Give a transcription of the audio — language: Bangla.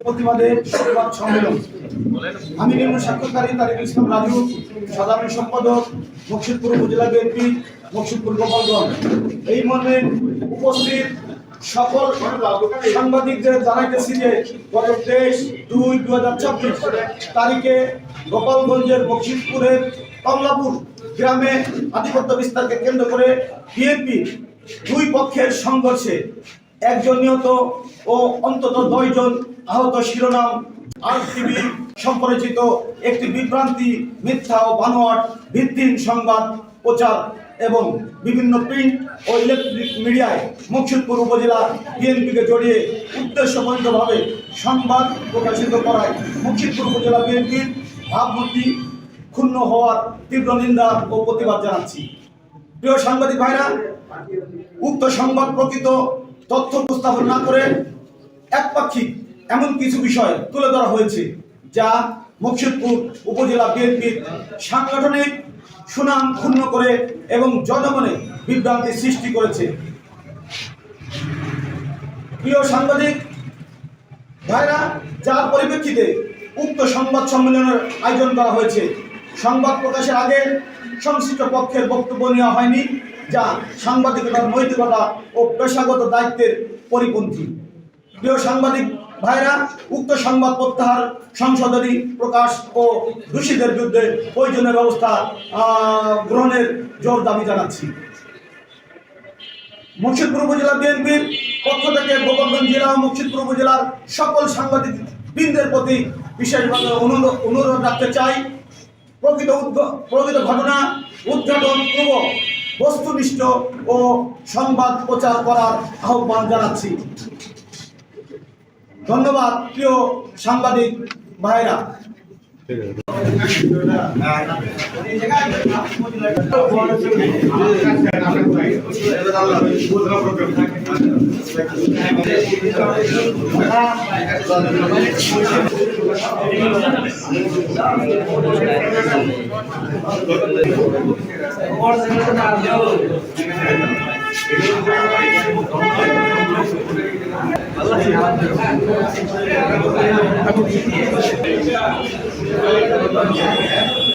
প্রতিবাদে সংবাদ সম্মেলন। আমি নিম্ন স্বাক্ষরকারী তারিকুল ইসলাম রাজু, সাধারণ সম্পাদক, মুর্শিদপুর উপজেলা বিএনপি, মুর্শিদপুর গোপালগঞ্জ। এই মর্মে উপস্থিত সকল সাংবাদিকদের জানাইতেছি যে গত 23/2/2024 তারিখে গোপালগঞ্জের মুর্শিদপুরের কমলাপুর গ্রামে আধিপত্য বিস্তারকে কেন্দ্র করে বিএনপি দুই পক্ষের সংঘর্ষে একজন নিহত ও অন্তত 9 জন আহত শিরোনাম RTV সম্প্রচারিত একটি বিভ্রান্তি, মিথ্যা ও বানোয়াট ভিত্তিহীন সংবাদ প্রচার এবং বিভিন্ন প্রিন্ট ও ইলেকট্রিক মিডিয়ায় মুর্শিদপুর উপজেলা বিএনপিকে জড়িয়ে উদ্দেশ্যমূলকভাবে সংবাদ প্রকাশিত করায় মুর্শিদপুর উপজেলা বিএনপির ভাবমূর্তি ক্ষুণ্ণ হওয়ার তীব্র নিন্দা ও প্রতিবাদ জানাচ্ছি। প্রিয় সাংবাদিক ভাইরা, উক্ত সংবাদ প্রকৃত তথ্য উপস্থাপন না করে একপাক্ষিক এমন কিছু বিষয় তুলে ধরা হয়েছে যা মুর্শিদপুর উপজেলা বিএনপির সাংগঠনিক সুনাম ক্ষুণ্ণ করে এবং জনমনে বিভ্রান্তি সৃষ্টি করেছে। প্রিয় সাংবাদিক ভাইরা, যার পরিপ্রেক্ষিতে উক্ত সংবাদ সম্মেলনের আয়োজন করা হয়েছে। সংবাদ প্রকাশের আগে সংশ্লিষ্ট পক্ষের বক্তব্য নেওয়া হয়নি, যা সাংবাদিকতার নৈতিকতা ও পেশাগত দায়িত্বের পরিপন্থী। প্রিয় সাংবাদিক ভাইরা, উক্ত সংবাদ প্রত্যাহার, সংশোধনী প্রকাশ ও দোষীদের বিরুদ্ধে প্রয়োজনীয় ব্যবস্থা গ্রহণের জোর দাবি জানাচ্ছি। মুর্শিদপুর উপজেলা বিএনপির পক্ষ থেকে গোপালগঞ্জ জেলা ও মুর্শিদপুর উপজেলার সকল সাংবাদিক বৃন্দের প্রতি বিশেষভাবে অনুরোধ রাখতে চাই, প্রকৃত ঘটনা উদ্ঘাটন পূর্ব বস্তুনিষ্ঠ ও সংবাদ প্রচার করার আহ্বান জানাচ্ছি। ধন্যবাদ প্রিয় সাংবাদিক ভাইরা।